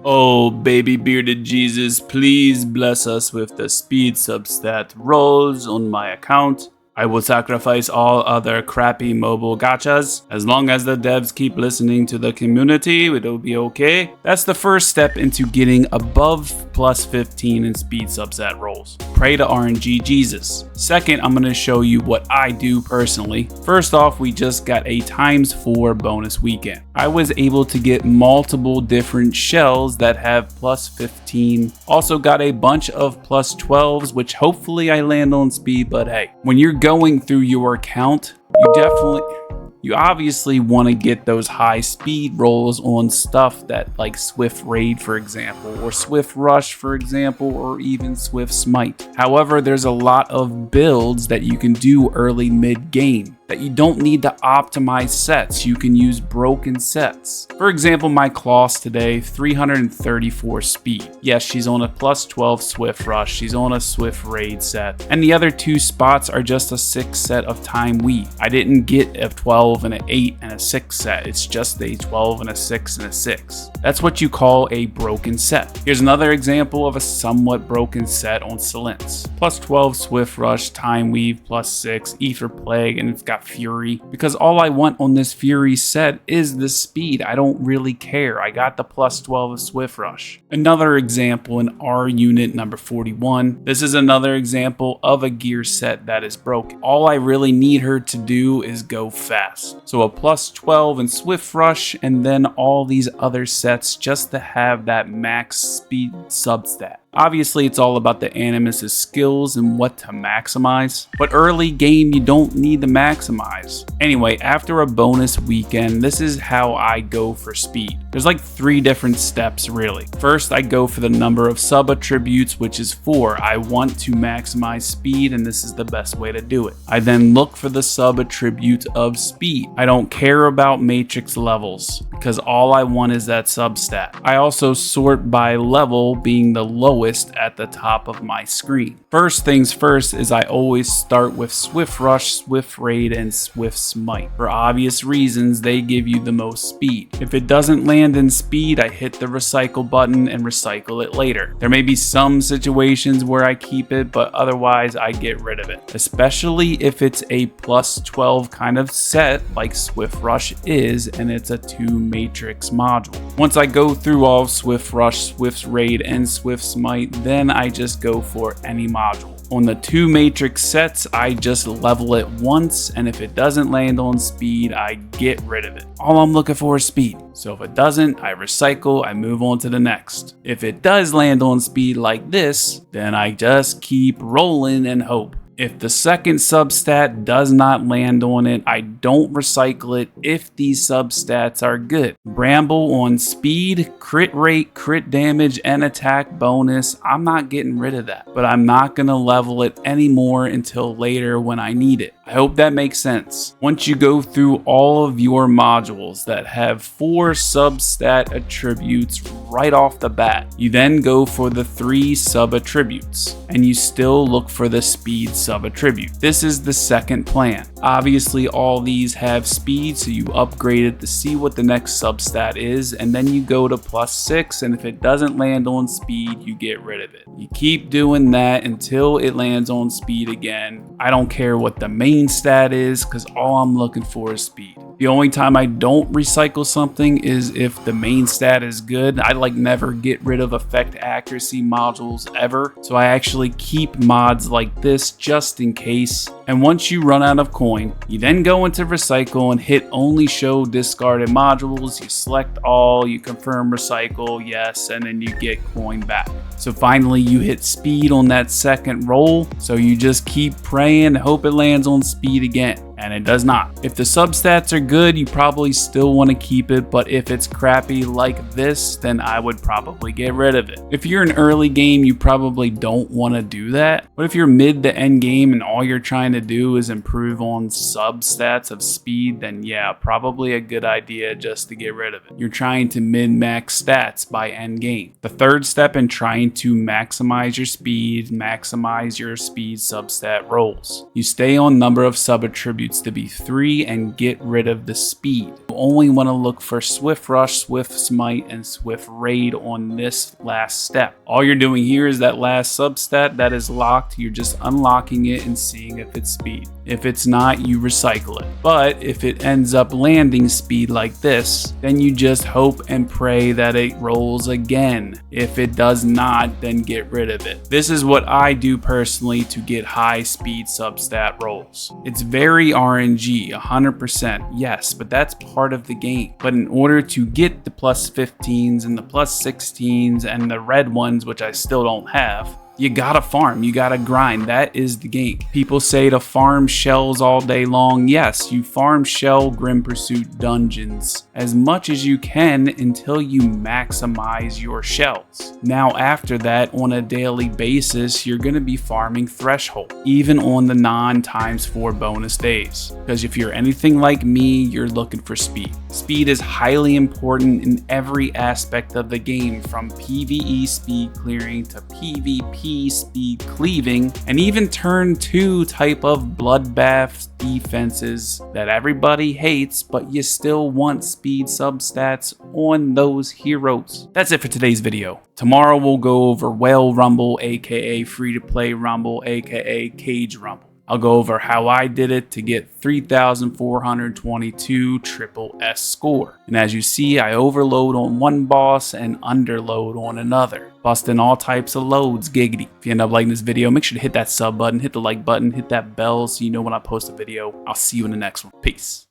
Oh, baby bearded Jesus, please bless us with the speed substat rolls on my account. I will sacrifice all other crappy mobile gachas. As long as the devs keep listening to the community, it'll be okay. That's the first step into getting above plus 15 in speed substat rolls. Pray to RNG Jesus. Second, I'm going to show you what I do personally. First off, we just got a ×4 bonus weekend. I was able to get multiple different shells that have plus 15. Also got a bunch of plus 12s, which hopefully I land on speed, but hey, when you're going through your account, you obviously want to get those high speed rolls on stuff that like Swift Raid, for example, or Swift Rush, for example, or even Swift Smite. However, there's a lot of builds that you can do early mid game that you don't need to optimize sets. You can use broken sets. For example, my Kloss today, 334 speed. Yes, she's on a plus 12 Swift Rush. She's on a Swift Raid set. And the other two spots are just a 6 set of time weave. I didn't get a 12 and an 8 and a 6 set. It's just a 12 and a 6 and a 6. That's what you call a broken set. Here's another example of a somewhat broken set on Silence. Plus 12 Swift Rush, time weave, plus 6, Ether Plague, and it's got Fury, because all I want on this Fury set is the speed. I don't really care. I got the plus 12 of Swift Rush. Another example in R unit number 41. This is another example of a gear set that is broken. All I really need her to do is go fast. So a plus 12 in Swift Rush, and then all these other sets just to have that max speed substat. Obviously, it's all about the Animus' skills and what to maximize, but early game, you don't need to maximize. Anyway, after a bonus weekend, this is how I go for speed. There's like 3 different steps, really. First, I go for the number of sub-attributes, which is 4. I want to maximize speed, and this is the best way to do it. I then look for the sub-attribute of speed. I don't care about matrix levels, because all I want is that substat. I also sort by level, being the lowest at the top of my screen. First things first is I always start with Swift Rush, Swift Raid, and Swift Smite. For obvious reasons, they give you the most speed. If it doesn't land in speed, I hit the recycle button and recycle it later. There may be some situations where I keep it, but otherwise I get rid of it. Especially if it's a plus 12 kind of set like Swift Rush is, and it's a 2 matrix module. Once I go through all of Swift Rush, Swift Raid, and Swift Smite, then I just go for any module. On the 2 matrix sets, I just level it once, and if it doesn't land on speed, I get rid of it. All I'm looking for is speed. So if it doesn't, I recycle, I move on to the next. If it does land on speed like this, then I just keep rolling and hope. If the second substat does not land on it, I don't recycle it if these substats are good. Bramble on speed, crit rate, crit damage, and attack bonus, I'm not getting rid of that. But I'm not going to level it anymore until later when I need it. I hope that makes sense. Once you go through all of your modules that have 4 substat attributes right off the bat, you then go for the 3 sub-attributes, and you still look for the speed sub-attribute. This is the second plan. Obviously, all these have speed, so you upgrade it to see what the next substat is, and then you go to plus 6, and if it doesn't land on speed, you get rid of it. You keep doing that until it lands on speed again. I don't care what the main stat is, because all I'm looking for is speed. The only time I don't recycle something is if the main stat is good. I like never get rid of effect accuracy modules ever, so I actually keep mods like this just in case. And once you run out of coin, you then go into recycle and hit only show discarded modules. You select all, you confirm recycle, yes, and then you get coin back. So finally you hit speed on that second roll, so you just keep praying and hope it lands on speed again. And it does not. If the substats are good, you probably still want to keep it, but if it's crappy like this, then I would probably get rid of it. If you're in early game, you probably don't want to do that, but if you're mid to end game and all you're trying to do is improve on substats of speed, then yeah, probably a good idea just to get rid of it. You're trying to min-max stats by end game. The third step in trying to maximize your speed substat rolls. You stay on number of sub-attributes attributes to be 3 and get rid of the speed. You only want to look for Swift Rush, Swift Smite, and Swift Raid on this last step. All you're doing here is that last substat that is locked, you're just unlocking it and seeing if it's speed. If it's not, you recycle it. But if it ends up landing speed like this, then you just hope and pray that it rolls again. If it does not, then get rid of it. This is what I do personally to get high speed substat rolls. It's very RNG, 100%, yes, but that's part of the game. But in order to get the plus 15s and the plus 16s and the red ones, which I still don't have, you gotta farm, you gotta grind. That is the game. People say to farm shells all day long. Yes, you farm shell Grim Pursuit dungeons as much as you can until you maximize your shells. Now after that, on a daily basis, you're gonna be farming threshold, even on the non-times4 bonus days. Because if you're anything like me, you're looking for speed. Speed is highly important in every aspect of the game, from PvE speed clearing to PvP speed cleaving, and even turn 2 type of bloodbath defenses that everybody hates, but you still want speed substats on those heroes. That's it for today's video. Tomorrow we'll go over Whale Rumble, aka free to play Rumble, aka Cage Rumble. I'll go over how I did it to get 3,422 triple S score. And as you see, I overload on one boss and underload on another. Busting all types of loads, giggity. If you end up liking this video, make sure to hit that sub button, hit the like button, hit that bell so you know when I post a video. I'll see you in the next one. Peace.